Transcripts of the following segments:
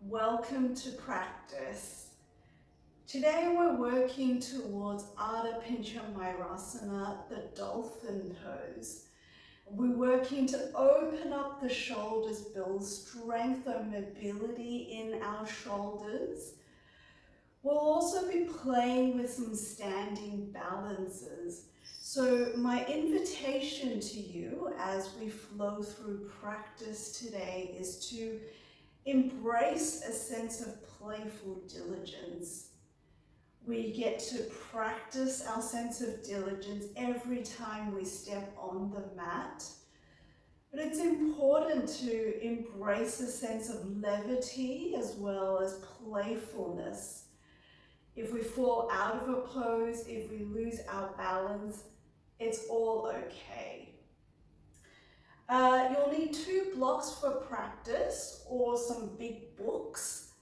Welcome to practice. Today we're working towards Ardha Pincha Mayurasana, the Dolphin pose. We're working to open up the shoulders, build strength and mobility in our shoulders. We'll also be playing with some standing balances. So my invitation to you as we flow through practice today is to embrace a sense of playful diligence. We get to practice our sense of diligence every time we step on the mat. But it's important to embrace a sense of levity as well as playfulness. If we fall out of a pose, if we lose our balance, it's all okay. You'll need 2 blocks for practice or some big books.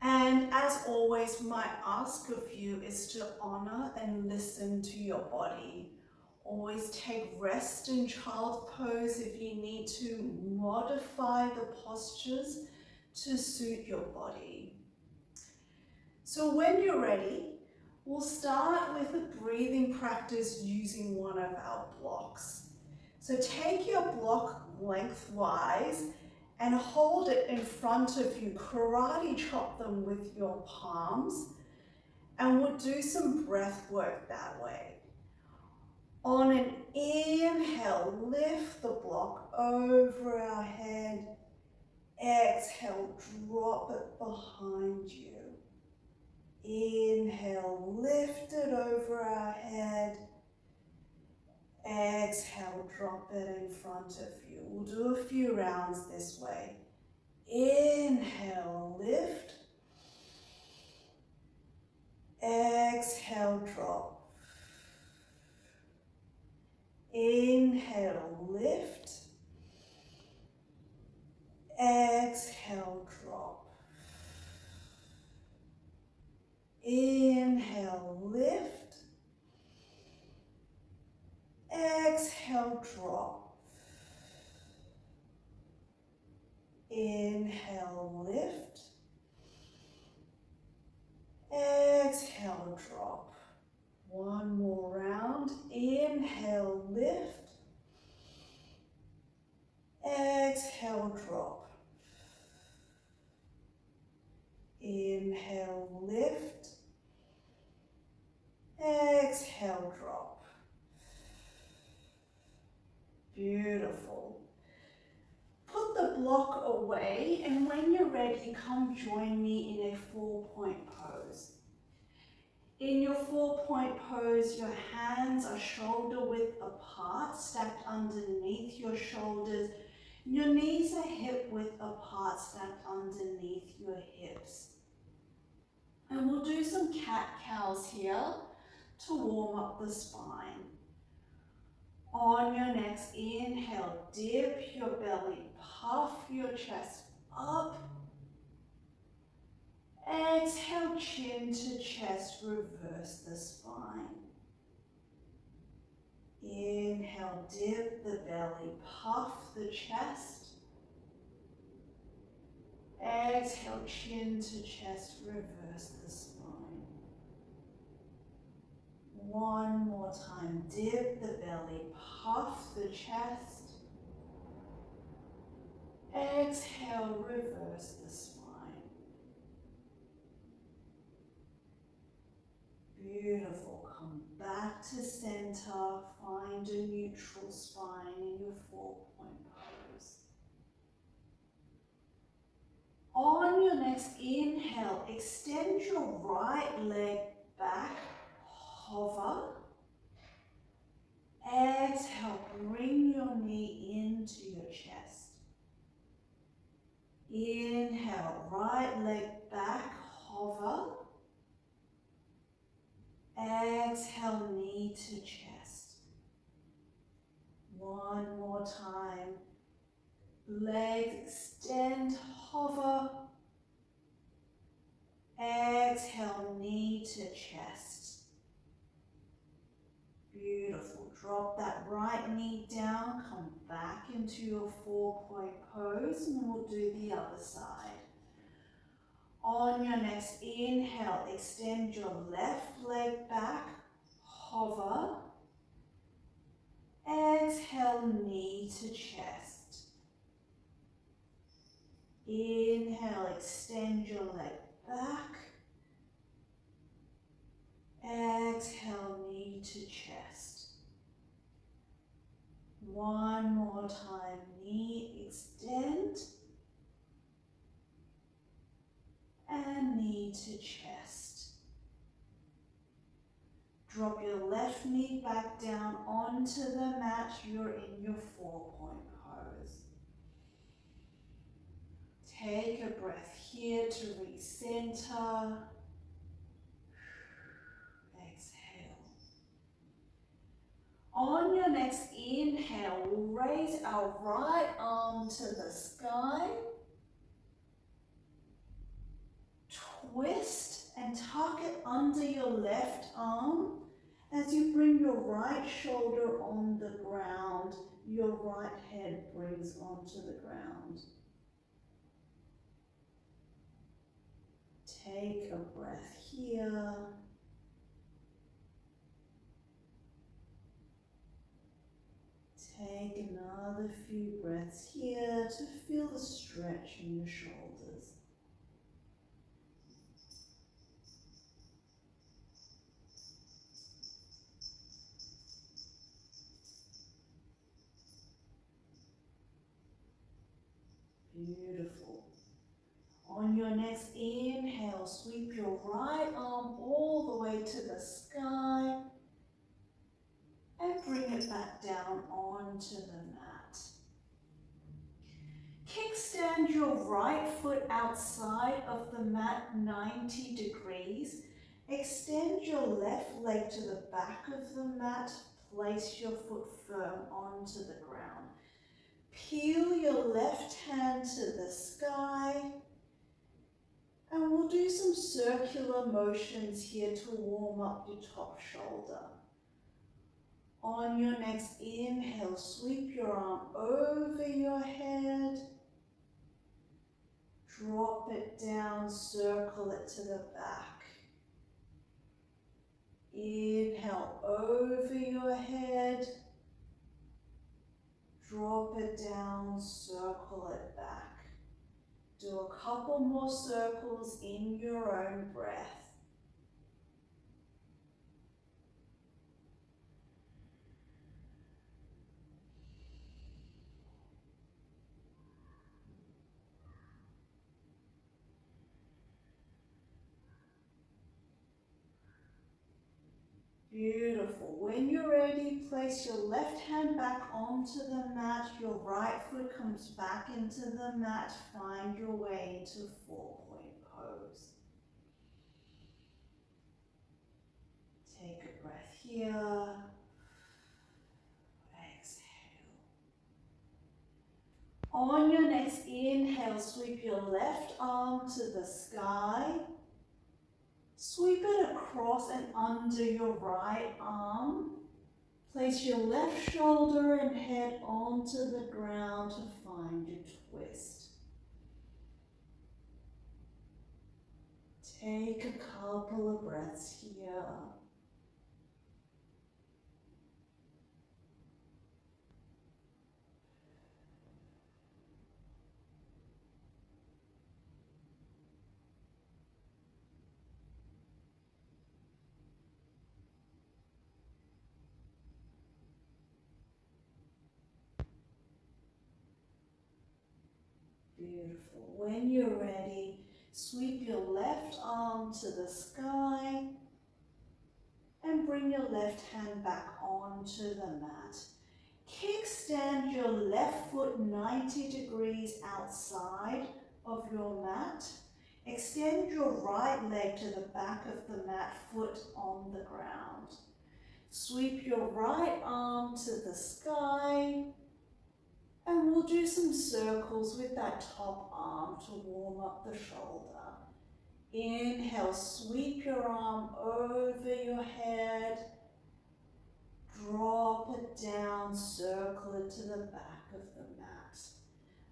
And as always, my ask of you is to honor and listen to your body. Always take rest in child pose if you need to modify the postures to suit your body. So when you're ready, we'll start with a breathing practice using one of our blocks. So take your block lengthwise and hold it in front of you. Karate chop them with your palms, and we'll do some breath work that way. On an inhale, lift the block over our head. Exhale, drop it behind you. Inhale, lift it over our head. Exhale, drop it in front of you. We'll do a few rounds this way. Inhale, lift. Exhale, drop. Inhale, lift. Exhale, drop. Inhale, lift. Exhale, drop. Inhale, lift. Exhale, drop. One more round. Inhale, lift. Exhale, drop. Inhale, lift. Exhale, drop. Beautiful. Put the block away, and when you're ready, come join me in a 4-point pose. In your 4-point pose, your hands are shoulder width apart, stacked underneath your shoulders. Your knees are hip width apart, stacked underneath your hips. And we'll do some cat-cows here to warm up the spine. On your next inhale, dip your belly, puff your chest up. Exhale, chin to chest, reverse the spine. Inhale, dip the belly, puff the chest. Exhale, chin to chest, reverse the spine. One more time, dip the belly, puff the chest. Exhale, reverse the spine. Beautiful. Come back to center. Find a neutral spine in your 4-point pose. On your next inhale, extend your right leg back. Hover. Exhale, bring your knee into your chest. Inhale, right leg back, hover. Exhale, knee to chest. One more time. Legs extend, hover. Exhale, knee to chest. Beautiful. Drop that right knee down, come back into your 4-point pose, and we'll do the other side. On your next inhale, extend your left leg back, hover. Exhale, knee to chest. Inhale, extend your leg back. Exhale, knee to chest. One more time, knee extend. And knee to chest. Drop your left knee back down onto the mat. You're in your 4-point pose. Take a breath here to recenter. Exhale. On your next inhale, we'll raise our right arm to the sky. Twist and tuck it under your left arm. As you bring your right shoulder on the ground, your right head brings onto the ground. Take a breath here. Take another few breaths here to feel the stretch in your shoulders. Beautiful. On your next inhale, sweep your right arm all the way to the sky and bring it back down onto the mat. Kickstand your right foot outside of the mat 90 degrees. Extend your left leg to the back of the mat. Place your foot firm onto the ground. Peel your left hand to the sky. And we'll do some circular motions here to warm up your top shoulder. On your next inhale, sweep your arm over your head. Drop it down, circle it to the back. Inhale over your head. Drop it down, circle it back. Do a couple more circles in your own breath. Beautiful. When you're ready, place your left hand back onto the mat. Your right foot comes back into the mat. Find your way into 4-point pose. Take a breath here. Exhale. On your next inhale, sweep your left arm to the sky. Sweep it across and under your right arm. Place your left shoulder and head onto the ground to find your twist. Take a couple of breaths here. Beautiful. When you're ready, sweep your left arm to the sky and bring your left hand back onto the mat. Kickstand your left foot 90 degrees outside of your mat. Extend your right leg to the back of the mat, foot on the ground. Sweep your right arm to the sky. And we'll do some circles with that top arm to warm up the shoulder. Inhale, sweep your arm over your head.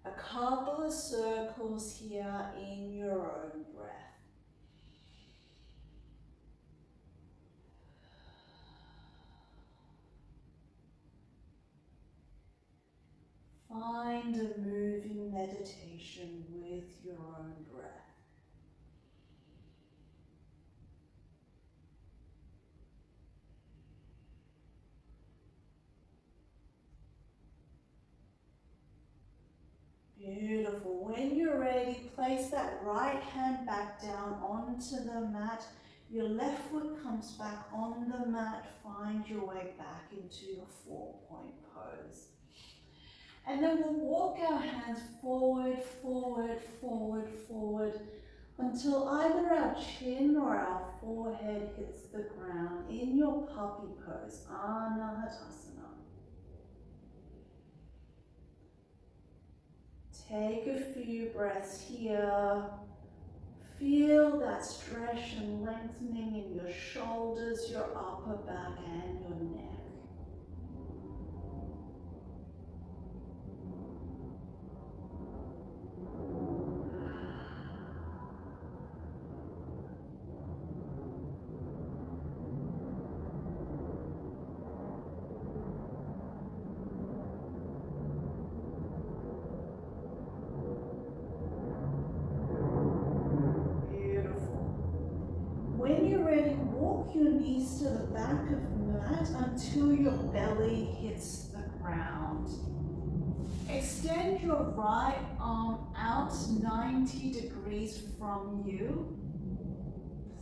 A couple of circles here in your own breath. Find a moving meditation with your own breath. Beautiful. When you're ready, place that right hand back down onto the mat. Your left foot comes back on the mat. Find your way back into your 4-point pose. And then we'll walk our hands forward, forward, forward, forward until either our chin or our forehead hits the ground in your puppy pose, Anahatasana. Take a few breaths here. Feel that stretch and lengthening in your shoulders, your upper back and your neck. When you're ready, walk your knees to the back of the mat until your belly hits the ground. Extend your right arm out 90 degrees from you.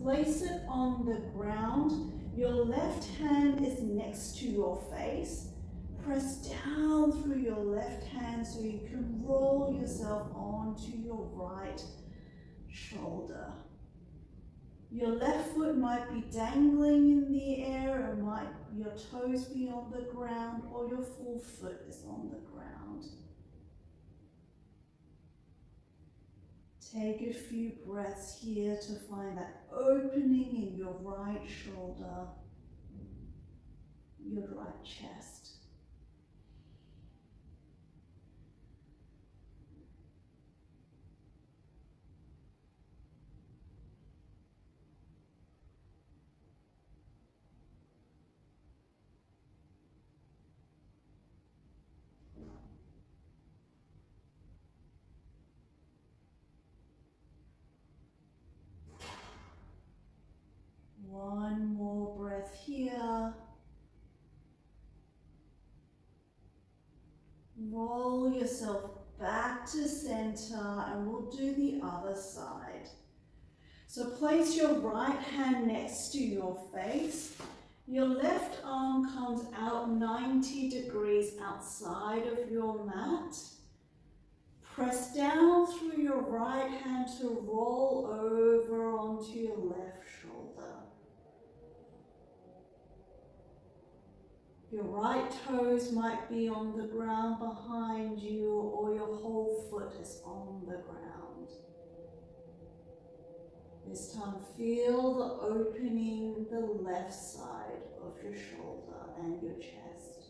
Place it on the ground. Your left hand is next to your face. Press down through your left hand so you can roll yourself onto your right shoulder. Your left foot might be dangling in the air, or might your toes be on the ground, or your full foot is on the ground. Take a few breaths here to find that opening in your right shoulder, your right chest. One more breath here. Roll yourself back to center and we'll do the other side. So place your right hand next to your face. Your left arm comes out 90 degrees outside of your mat. Press down through your right hand to roll over onto your left shoulder. Your right toes might be on the ground behind you, or your whole foot is on the ground. This time, feel the opening the left side of your shoulder and your chest.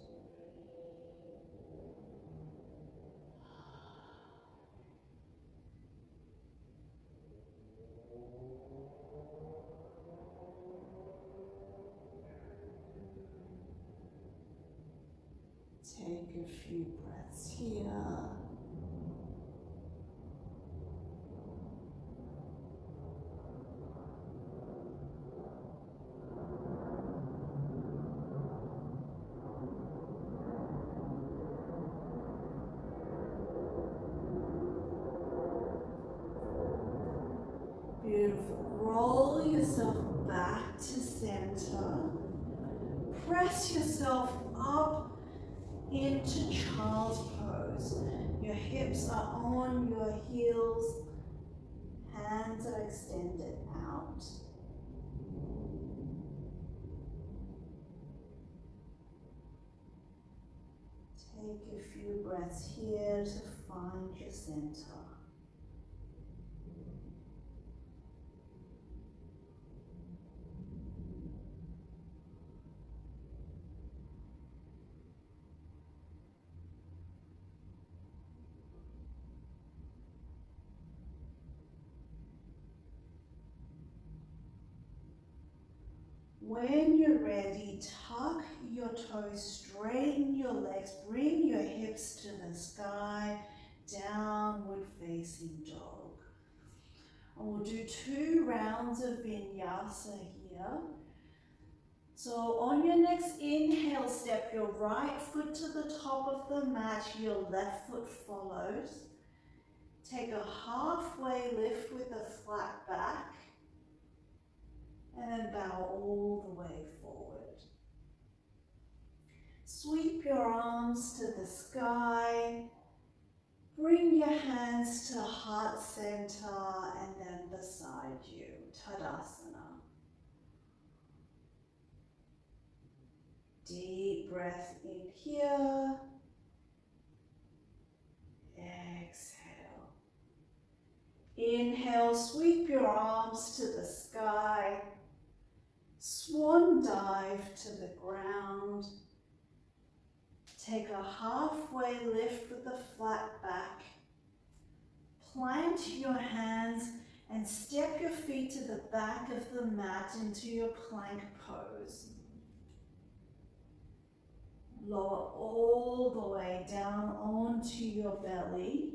Take a few breaths here. Beautiful. Roll yourself back to center. Press yourself up into child's pose. Your hips are on your heels, hands are extended out. Take a few breaths here to find your center. When you're ready, tuck your toes, straighten your legs, bring your hips to the sky, downward facing dog. And we'll do 2 rounds of vinyasa here. So on your next inhale, step your right foot to the top of the mat, your left foot follows. Take a halfway lift with a flat back, and then bow all the way forward. Sweep your arms to the sky. Bring your hands to heart center and then beside you, Tadasana. Deep breath in here. Exhale. Inhale, sweep your arms to the sky. Swan dive to the ground. Take a halfway lift with a flat back. Plant your hands and step your feet to the back of the mat into your plank pose. Lower all the way down onto your belly.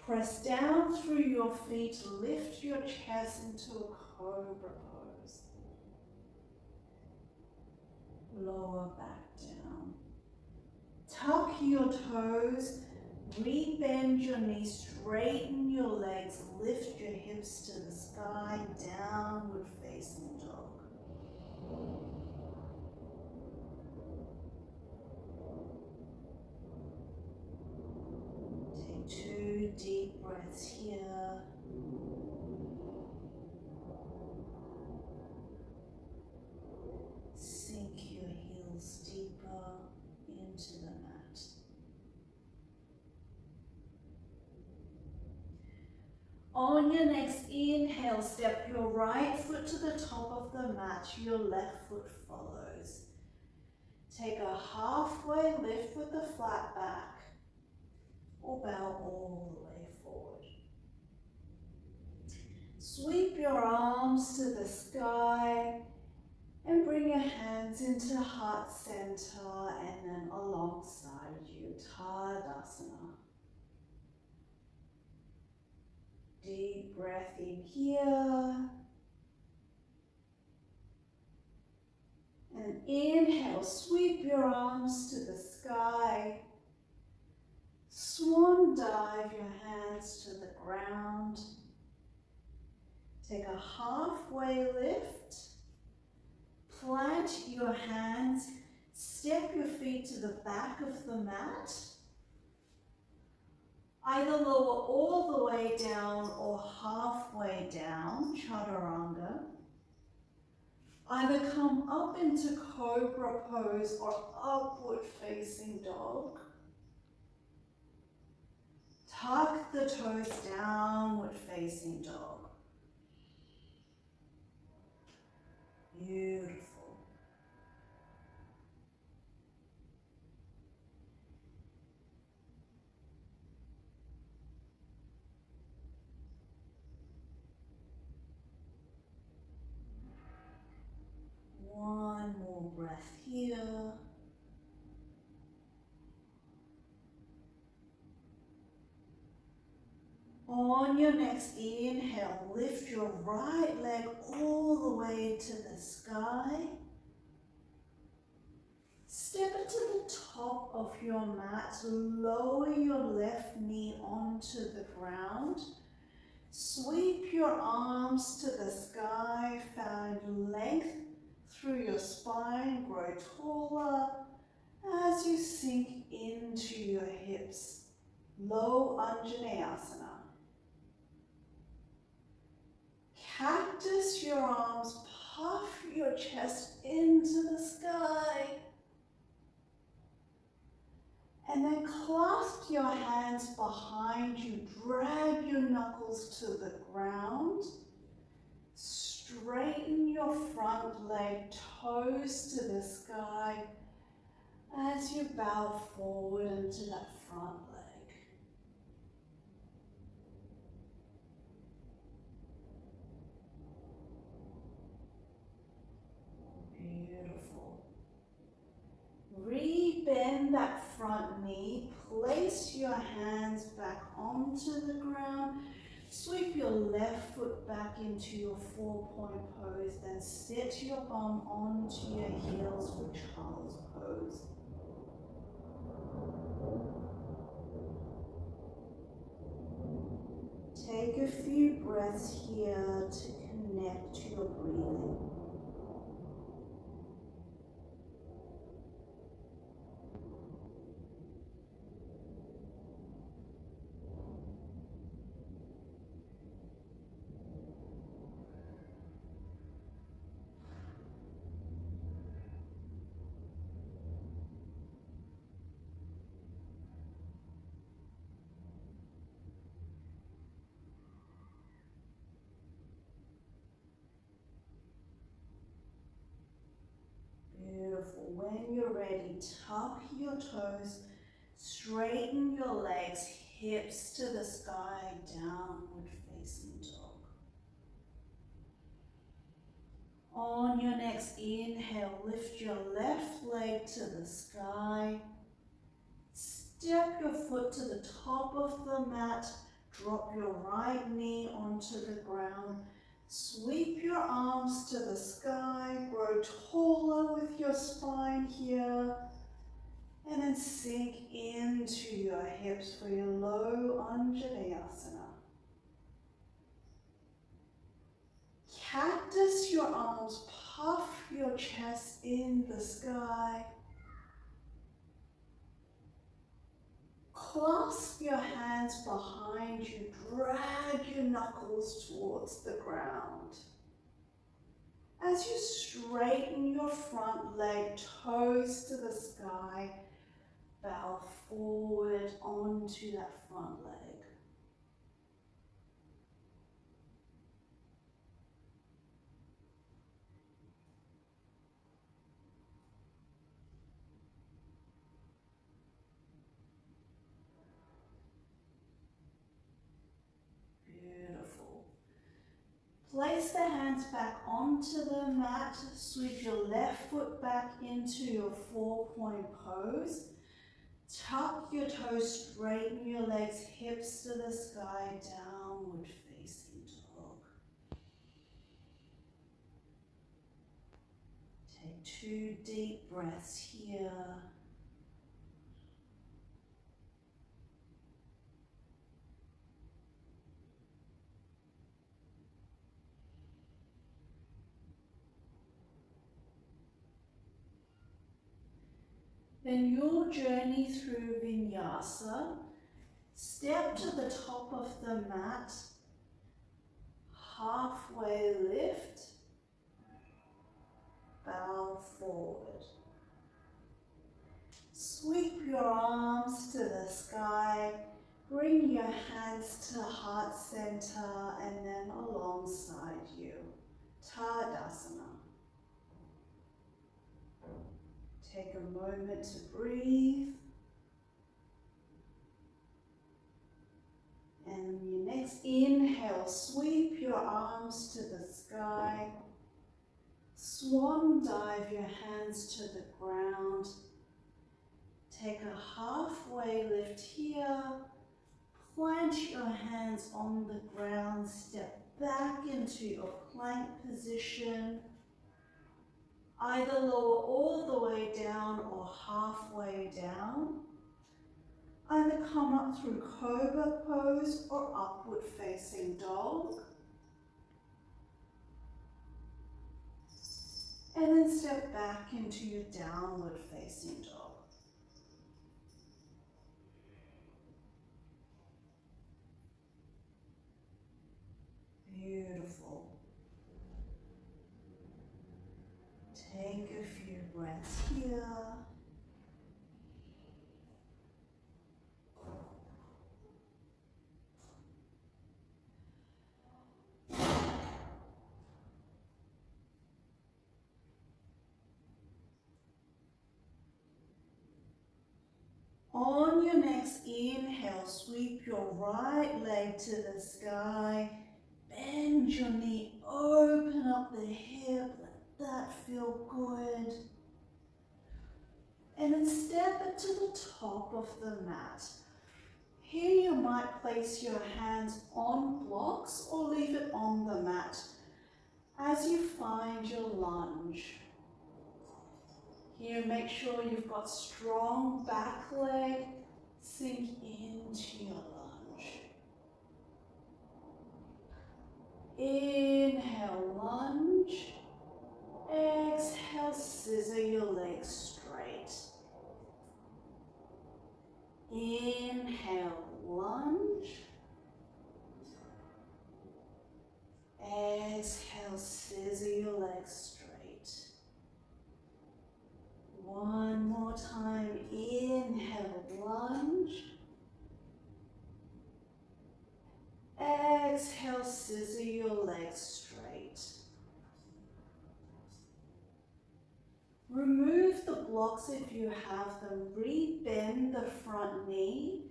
Press down through your feet, lift your chest into a cobra pose. Lower back down. Tuck your toes, rebend your knees, straighten your legs, lift your hips to the sky, downward facing dog. Take 2 deep breaths here. Sink your heels deeper into the mat. On your next inhale, step your right foot to the top of the mat, your left foot follows. Take a halfway lift with a flat back, or bow all the way forward. Sweep your arms to the sky and bring your hands into heart center and then alongside you, Tadasana. Deep breath in here. And inhale, sweep your arms to the sky. Swan dive your hands to the ground. Take a halfway lift. Plant your hands. Step your feet to the back of the mat. Either lower all the way down or halfway down, Chaturanga. Either come up into cobra pose or upward facing dog. Tuck the toes, downward facing dog. Beautiful. One more breath here. On your next inhale, lift your right leg all the way to the sky. Step it to the top of your mat. Lower your left knee onto the ground. Sweep your arms to the sky. Find length through your spine. Grow taller as you sink into your hips. Low Anjaneyasana. Cactus your arms, puff your chest into the sky. And then clasp your hands behind you, drag your knuckles to the ground. Straighten your front leg, toes to the sky as you bow forward into that front leg. bend that front knee, place your hands back onto the ground, sweep your left foot back into your 4-point pose, then sit your bum onto your heels for child's pose. Take a few breaths here to connect to your breathing. Beautiful. When you're ready, tuck your toes, straighten your legs, hips to the sky, downward facing dog. On your next inhale, lift your left leg to the sky. Step your foot to the top of the mat, drop your right knee onto the ground. Sweep your arms to the sky, grow taller with your spine here, and then sink into your hips for your low Anjaneyasana. Cactus your arms, puff your chest in the sky. Clasp your hands behind you, drag your knuckles towards the ground. As you straighten your front leg, toes to the sky, bow forward onto that front leg. Beautiful. Place the hands back onto the mat, sweep your left foot back into your 4-point pose. Tuck your toes, straighten your legs, hips to the sky, downward facing dog. Take 2 deep breaths here. Then your journey through Vinyasa, step to the top of the mat, halfway lift, bow forward. Sweep your arms to the sky, bring your hands to heart center and then alongside you, Tadasana. Take a moment to breathe. And your next inhale, sweep your arms to the sky. Swan dive your hands to the ground. Take a halfway lift here. Plant your hands on the ground. Step back into your plank position. Either lower all the way down or halfway down. Either come up through cobra pose or upward facing dog. And then step back into your downward facing dog. Beautiful. Take a few breaths here. On your next inhale, sweep your right leg to the sky. Bend your knee, open up the hip, let that feel good. And then step it to the top of the mat. Here you might place your hands on blocks or leave it on the mat as you find your lunge. Here, make sure you've got strong back leg. Sink into your lunge. Inhale, lunge. Exhale, scissor your legs straight. Inhale, lunge. Exhale, scissor your legs straight. One more time. Inhale, lunge. Exhale, scissor your legs straight. Remove the blocks if you have them. Rebend the front knee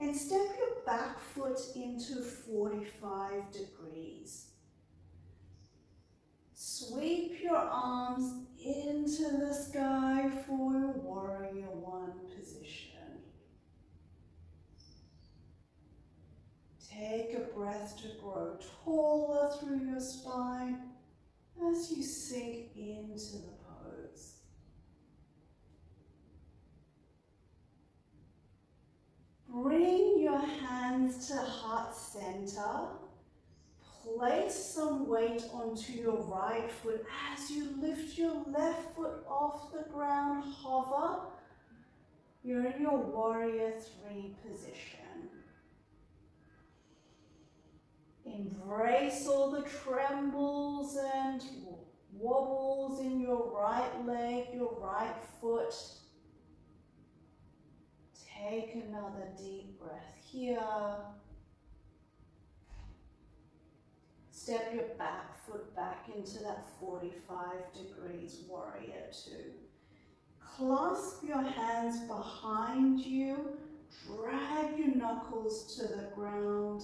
and step your back foot into 45 degrees. Sweep your arms into the sky for your warrior one position. Take a breath to grow taller through your spine as you sink into the pose. Bring your hands to heart center. Place some weight onto your right foot as you lift your left foot off the ground. Hover. You're in your warrior three position. Embrace all the trembles and wobbles in your right leg, your right foot. Take another deep breath here. Step your back foot back into that 45 degrees, warrior two. Clasp your hands behind you. Drag your knuckles to the ground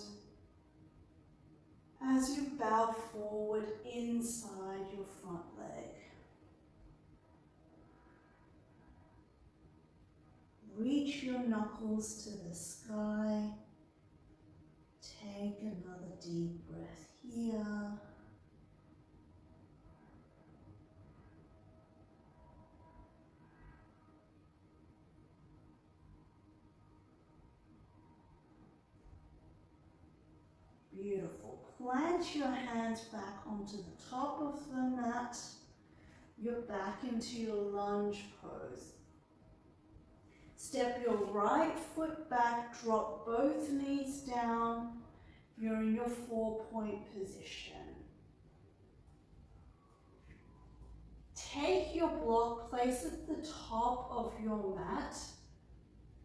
as you bow forward inside your front leg. Reach your knuckles to the sky. Take another deep breath here. Beautiful. Plant your hands back onto the top of the mat. You're back into your lunge pose. Step your right foot back, drop both knees down. You're in your 4-point position. Take your block, place it at the top of your mat.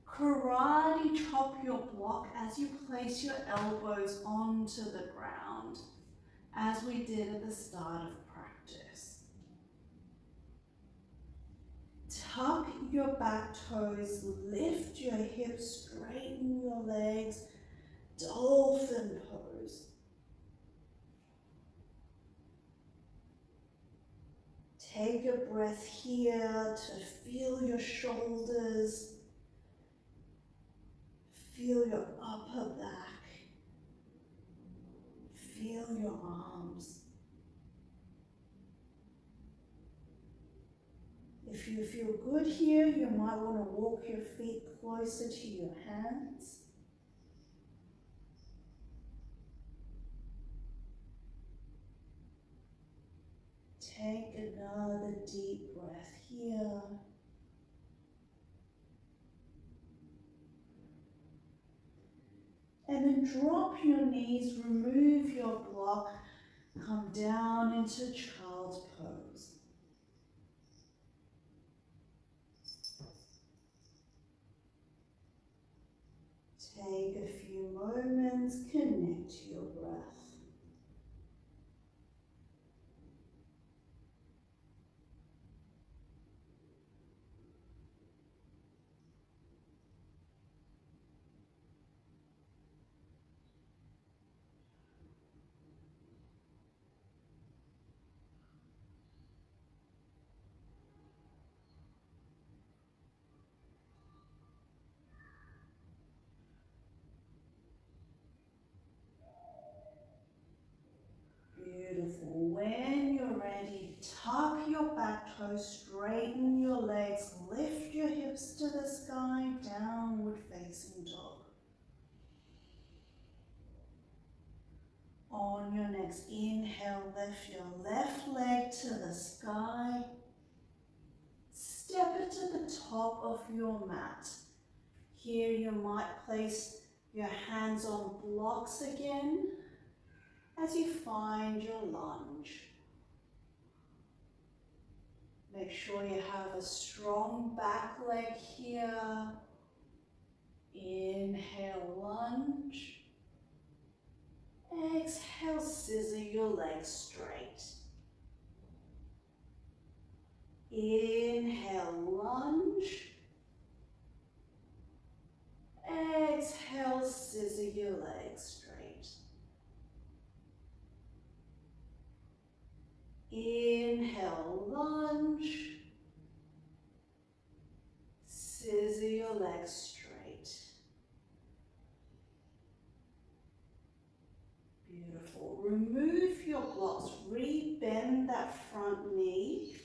Karate chop your block as you place your elbows onto the ground, as we did at the start of practice. Tuck your back toes, lift your hips, straighten your legs, dolphin pose. Take a breath here to feel your shoulders. Feel your upper back. Feel your arms. If you feel good here, you might want to walk your feet closer to your hands. Take another deep breath here. And then drop your knees, remove your block, come down into child's pose. Take a few moments, connect to your breath. Beautiful. When you're ready, tuck your back toes, straighten your legs, lift your hips to the sky, downward facing dog. On your next inhale, lift your left leg to the sky. Step it to the top of your mat. Here you might place your hands on blocks again as you find your lunge. Make sure you have a strong back leg here. Inhale, lunge. Exhale, scissor your legs straight. Inhale, lunge. Exhale, scissor your legs straight. Inhale, lunge. Scissor your legs straight. Beautiful. Remove your blocks. Re-bend that front knee.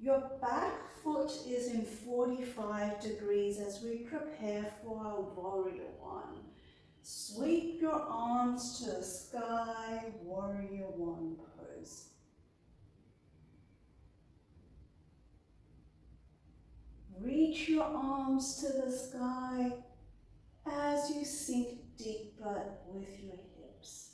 Your back foot is in 45 degrees as we prepare for our warrior one. Sweep your arms to the sky, warrior one pose. Reach your arms to the sky as you sink deeper with your hips.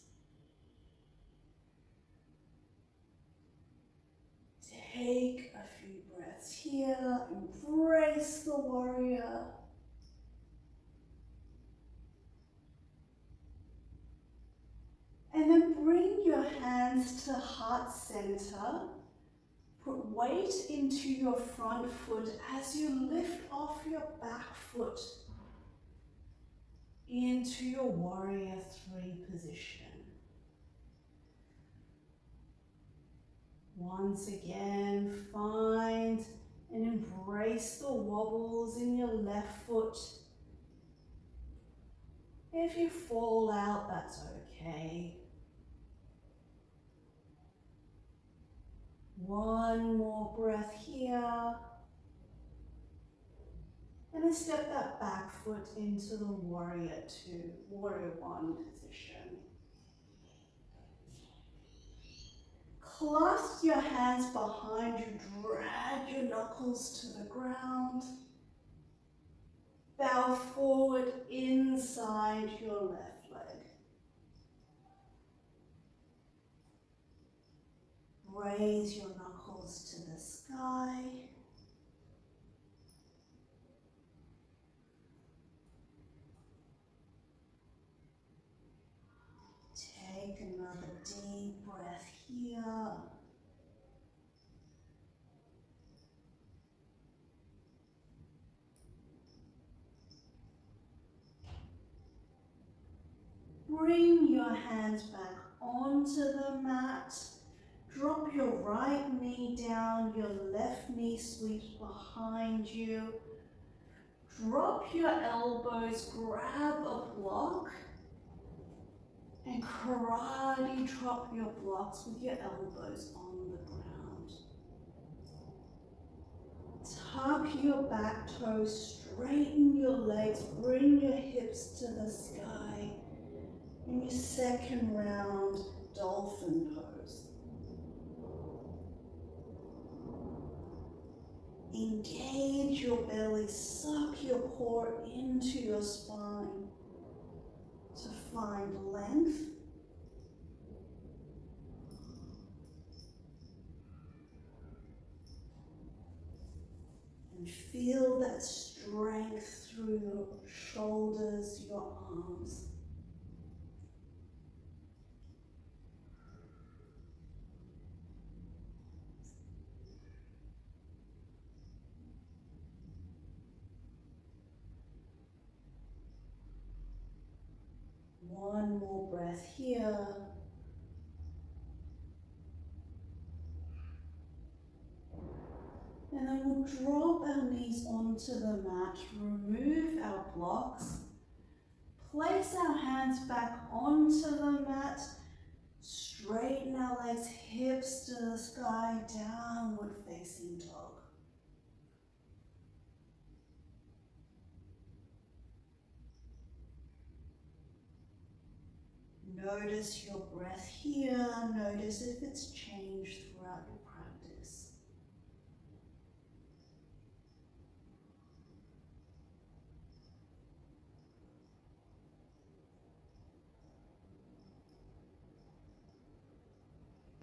Take a few breaths here, embrace the warrior. And then bring your hands to heart center. Put weight into your front foot as you lift off your back foot into your warrior three position. Once again, find and embrace the wobbles in your left foot. If you fall out, that's okay. One more breath here. And then step that back foot into the warrior two, warrior one position. Clasp your hands behind you, drag your knuckles to the ground. Bow forward inside your left leg. Raise your knuckles to the sky. Take another deep breath here. Bring your hands back onto the mat. Drop your right knee down, your left knee sweeps behind you. Drop your elbows, grab a block, and karate drop your blocks with your elbows on the ground. Tuck your back toes, straighten your legs, bring your hips to the sky. In your second round, dolphin pose. Engage your belly, suck your core into your spine to find length. And feel that strength through your shoulders, your arms. One more breath here. And then we'll drop our knees onto the mat, remove our blocks, place our hands back onto the mat, Straighten our legs, hips to the sky, downward facing dog. Notice your breath here. Notice if it's changed throughout your practice.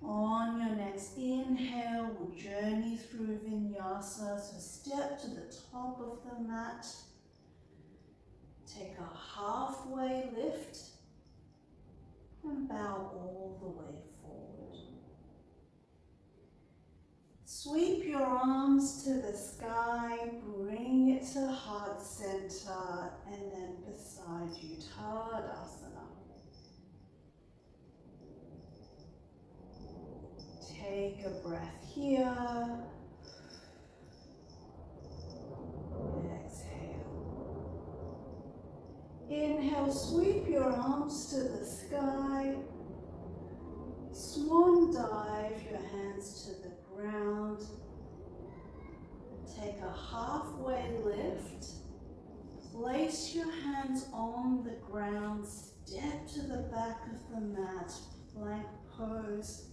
On your next inhale, we'll journey through Vinyasa. So step to the top of the mat. Take a halfway lift and bow all the way forward. Sweep your arms to the sky, bring it to heart center, and then beside you, Tadasana. Take a breath here. Exhale. Inhale, sweep your arms to the sky. Swan dive, your hands to the ground. Take a halfway lift. Place your hands on the ground. Step to the back of the mat. Plank pose.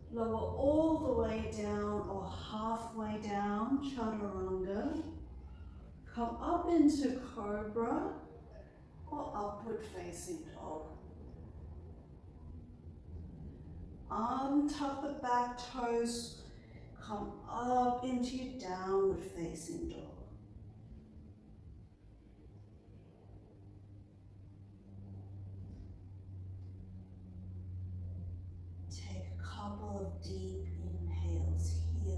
Lower all the way down or halfway down, Chaturanga. Come up into Cobra or upward facing dog. Untuck the back toes, come up into your downward facing dog. Take a couple of deep inhales here.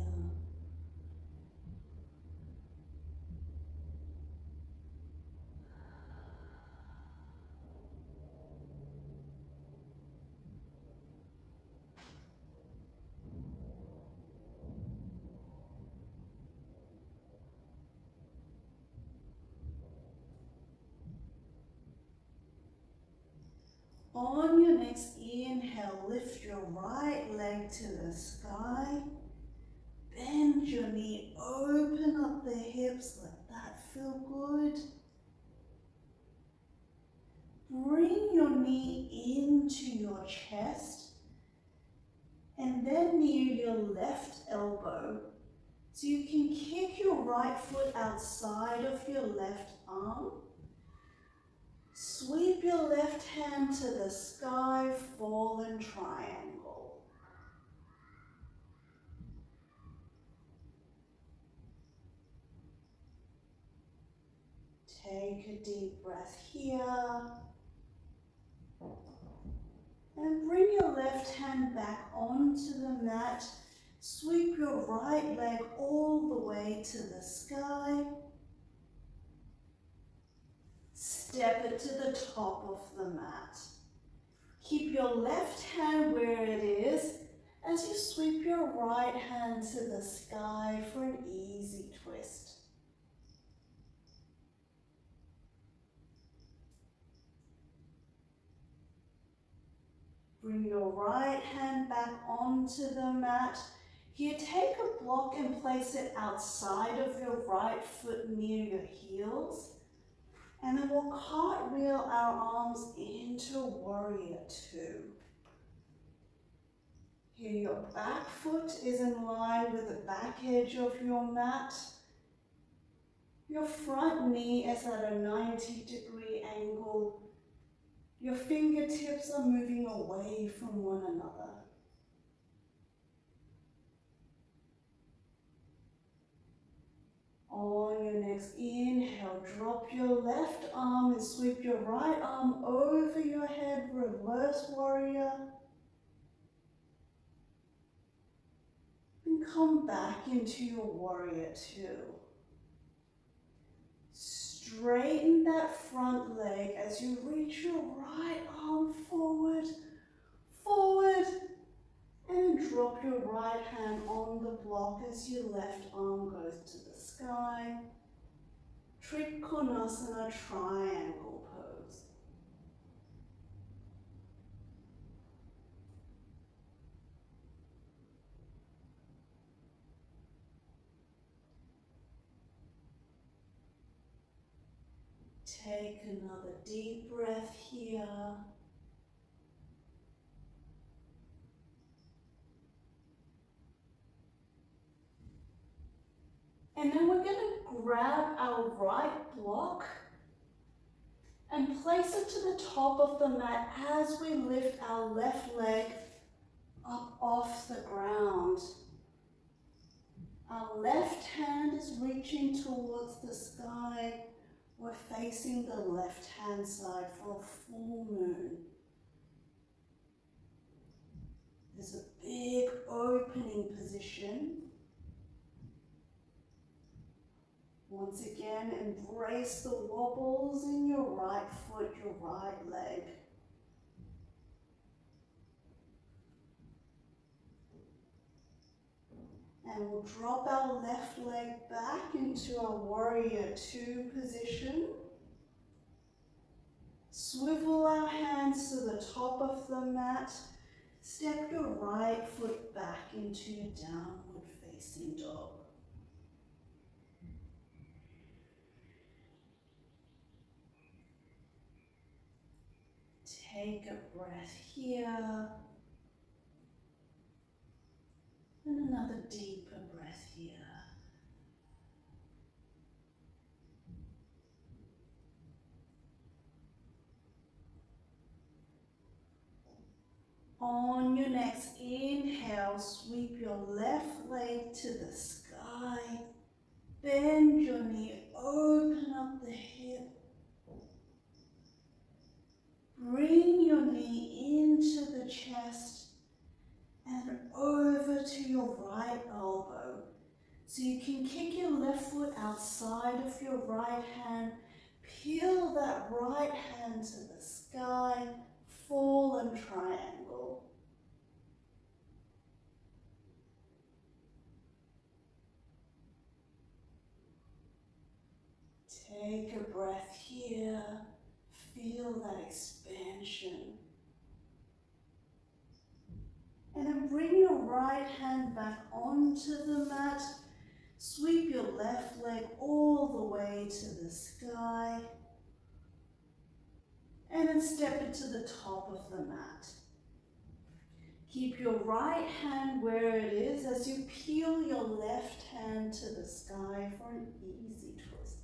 On your next inhale, lift your right leg to the sky. Bend your knee, open up the hips, let that feel good. Bring your knee into your chest and then near your left elbow. So you can kick your right foot outside of your left arm. Sweep your left hand to the sky, fallen triangle. Take a deep breath here. And bring your left hand back onto the mat. Sweep your right leg all the way to the sky. Step it to the top of the mat. Keep your left hand where it is as you sweep your right hand to the sky for an easy twist. Bring your right hand back onto the mat. Here, take a block and place it outside of your right foot near your heels. And then we'll cartwheel our arms into Warrior Two. Here, your back foot is in line with the back edge of your mat. Your front knee is at a 90-degree angle. Your fingertips are moving away from one another. On your next inhale, drop your left arm and sweep your right arm over your head, reverse warrior. And come back into your Warrior Two. Straighten that front leg as you reach your right arm forward, forward, and drop your right hand on the block as your left arm goes to the sky. Trikonasana triangle pose. Take another deep breath here. And then we're going to grab our right block and place it to the top of the mat as we lift our left leg up off the ground. Our left hand is reaching towards the sky. We're facing the left hand side for a full moon. There's a big opening position. Once again, embrace the wobbles in your right foot, your right leg. And we'll drop our left leg back into our warrior two position. Swivel our hands to the top of the mat. Step your right foot back into your downward facing dog. Take a breath here. And another deeper breath here. On your next inhale, sweep your left leg to the sky. Bend your knee, open up the hip. Bring your knee into the chest and over to your right elbow. So you can kick your left foot outside of your right hand, peel that right hand to the sky, fallen triangle. Take a breath here, feel that expansion. And then bring your right hand back onto the mat. Sweep your left leg all the way to the sky. And then step it to the top of the mat. Keep your right hand where it is as you peel your left hand to the sky for an easy twist.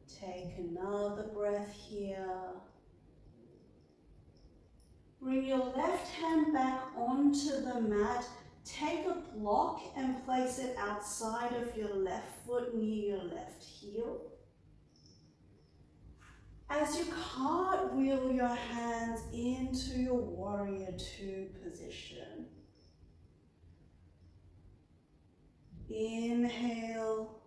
Take another breath here. Bring your left hand back onto the mat. Take a block and place it outside of your left foot near your left heel. As you cartwheel your hands into your warrior two position. Inhale,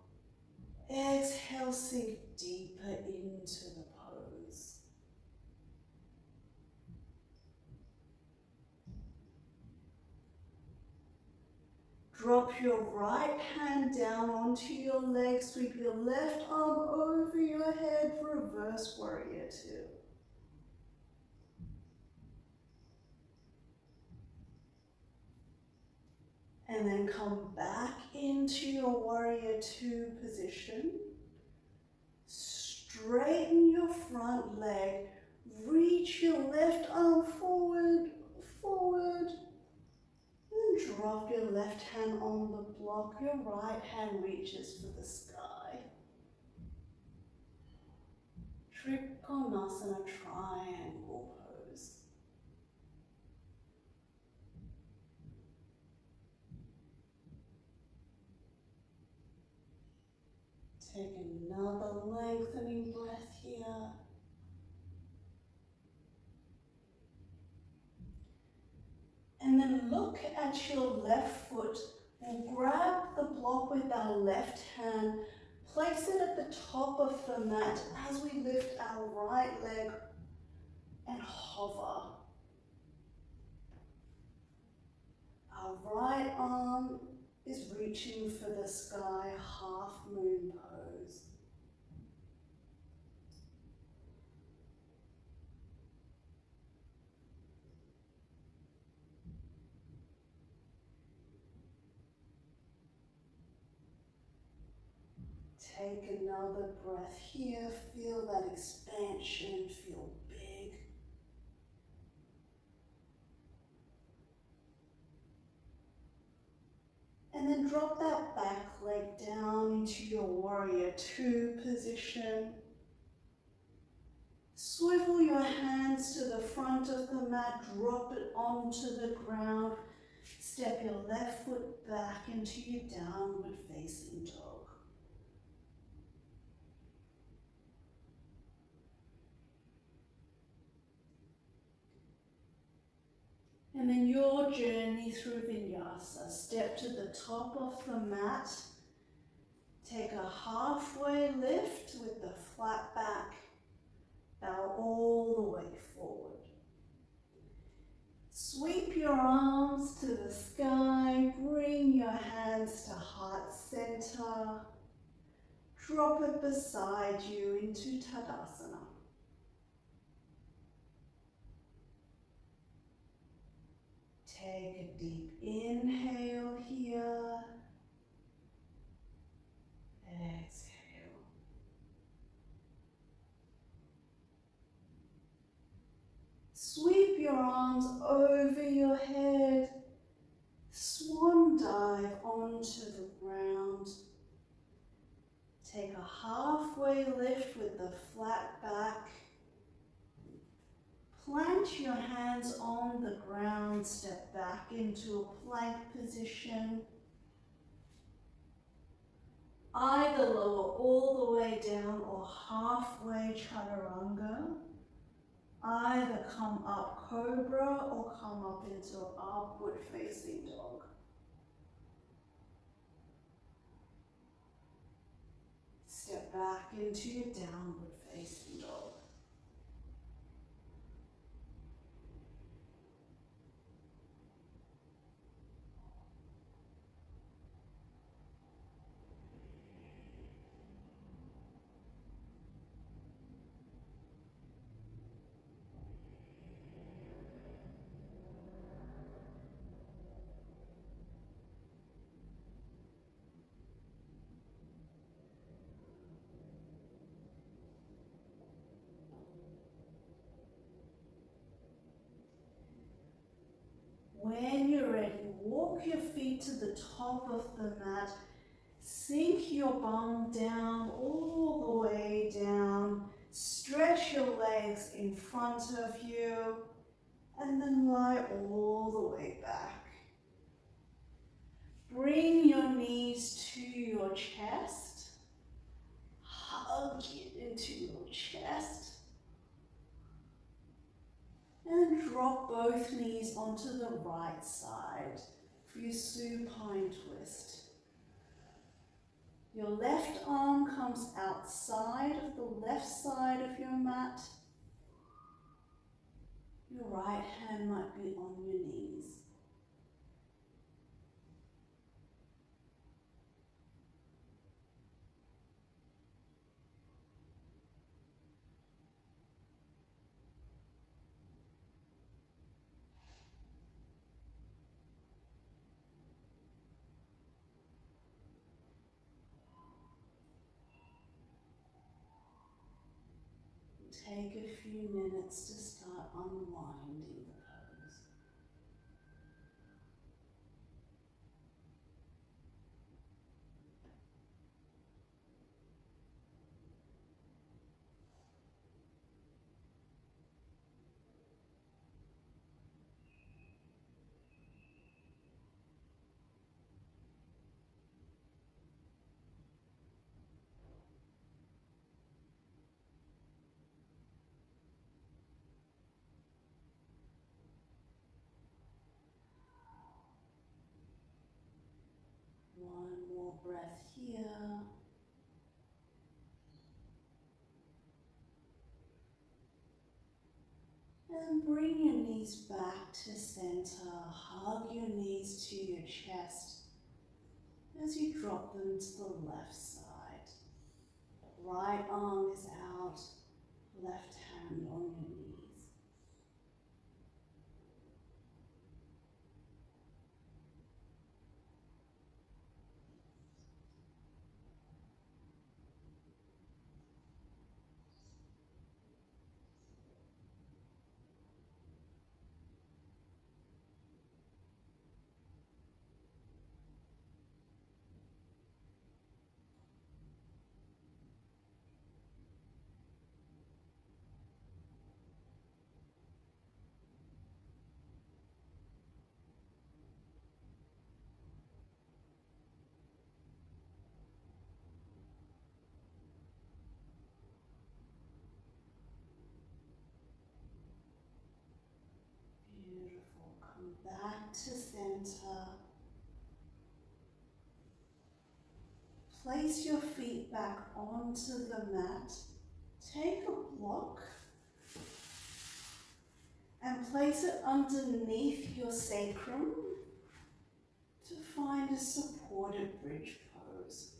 exhale, sink deeper into the pose. Drop your right hand down onto your leg, sweep your left arm over your head, reverse warrior two. And then come back into your warrior two position. Straighten your front leg, reach your left arm forward, forward. Then drop your left hand on the block, your right hand reaches for the sky. Trikonasana triangle pose. Take another lengthening breath here. And then look at your left foot. We'll grab the block with our left hand, place it at the top of the mat as we lift our right leg and hover. Our right arm is reaching for the sky, half moon pose. . Take another breath here. Feel that expansion. Feel big. And then drop that back leg down into your warrior two position. Swivel your hands to the front of the mat, drop it onto the ground. Step your left foot back into your downward facing dog. And then your journey through Vinyasa. Step to the top of the mat. Take a halfway lift with the flat back. Bow all the way forward. Sweep your arms to the sky. Bring your hands to heart center. Drop it beside you into Tadasana. Take a deep inhale here. Exhale. Sweep your arms over your head. Swan dive onto the ground. Take a halfway lift with the flat back. Plant your hands on the ground. Step back into a plank position. Either lower all the way down or halfway chaturanga. Either come up cobra or come up into upward facing dog. Step back into your downward facing dog. When you're ready, walk your feet to the top of the mat. Sink your bum down, all the way down. Stretch your legs in front of you, and then lie all the way back. Bring your knees to your chest. Hug it into your chest. And drop both knees onto the right side for your supine twist. Your left arm comes outside of the left side of your mat. Your right hand might be on your knees. Take a few minutes to start unwinding the pose. One more breath here. And bring your knees back to center. Hug your knees to your chest as you drop them to the left side. Right arm is out, left hand on your knees. back to center. Place your feet back onto the mat. Take a block and place it underneath your sacrum to find a supported bridge pose.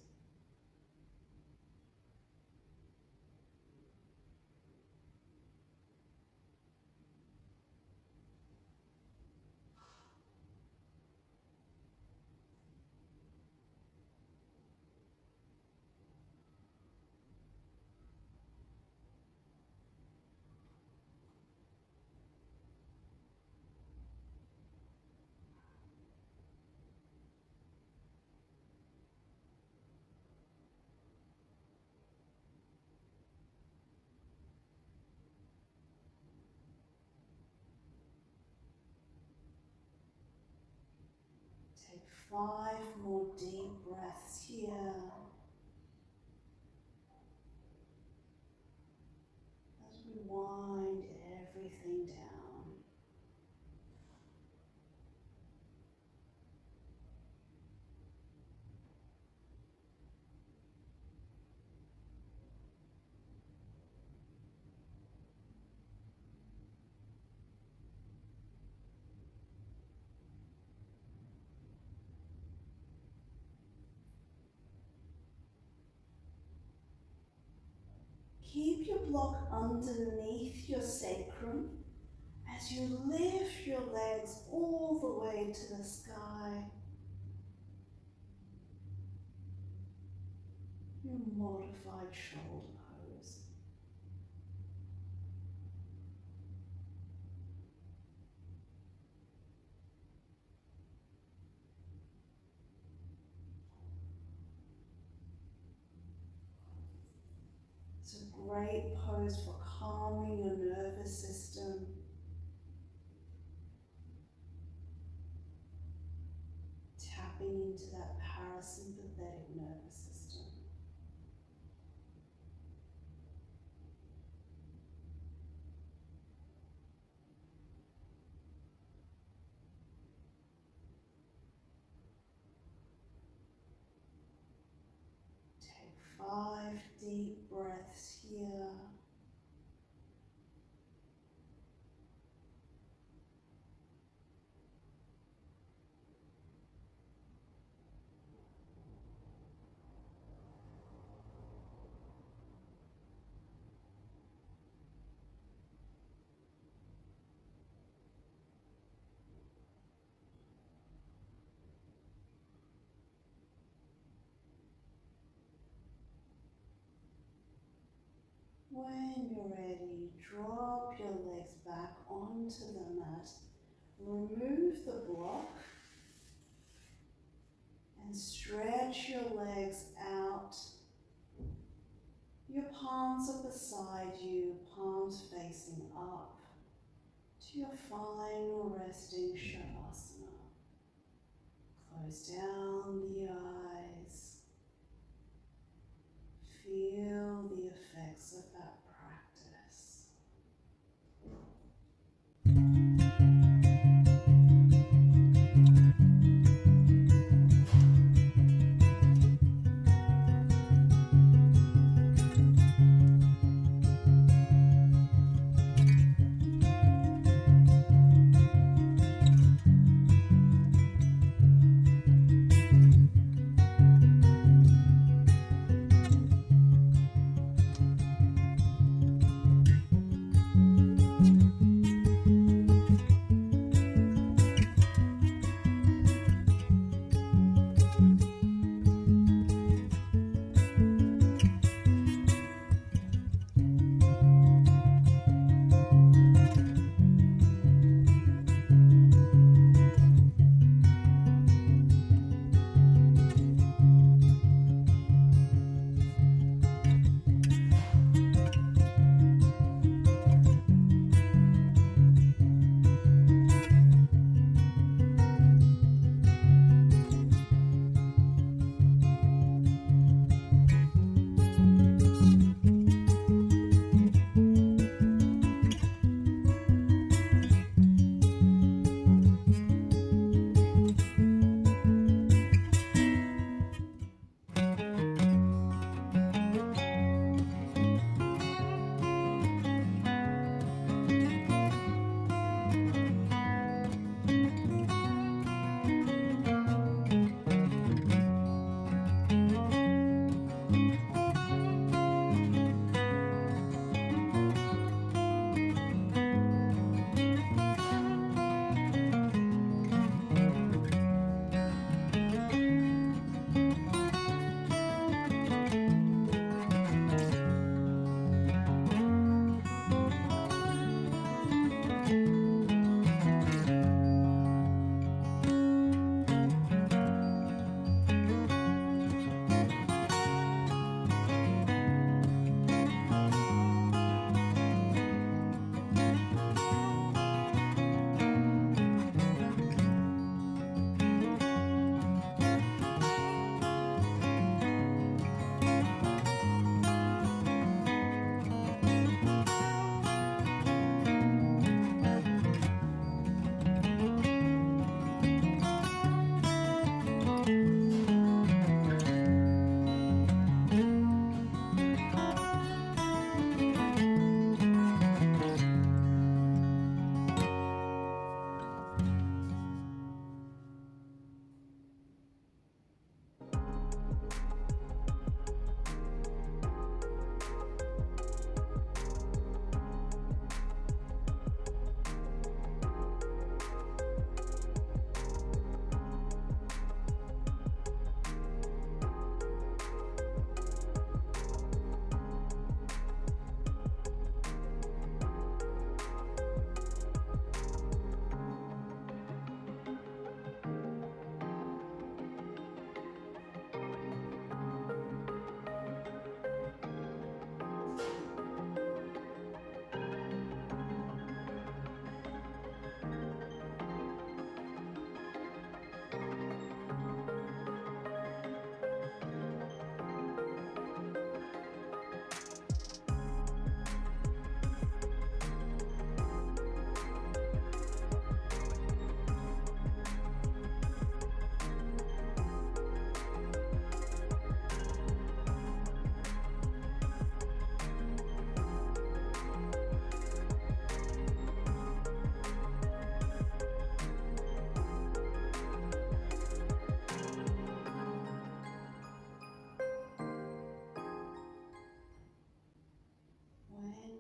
Take 5 more deep breaths here as we wind everything down. Keep your block underneath your sacrum as you lift your legs all the way to the sky. Your modified shoulder pose. It's a great pose for calming your nervous system. Tapping into that parasympathetic nervous system. Take 5 deep breaths here. When you're ready, drop your legs back onto the mat. Remove the block and stretch your legs out. Your palms are beside you, palms facing up to your final resting Savasana. Close down the eyes. Feel the effects of that practice.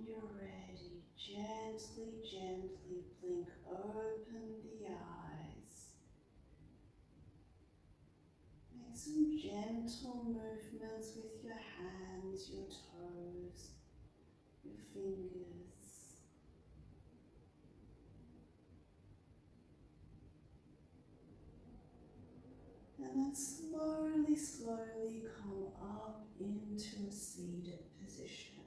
you're ready, gently, gently blink open the eyes. Make some gentle movements with your hands, your toes, your fingers. And then slowly, slowly come up into a seated position.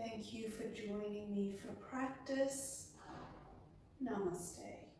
Thank you for joining me for practice. Namaste.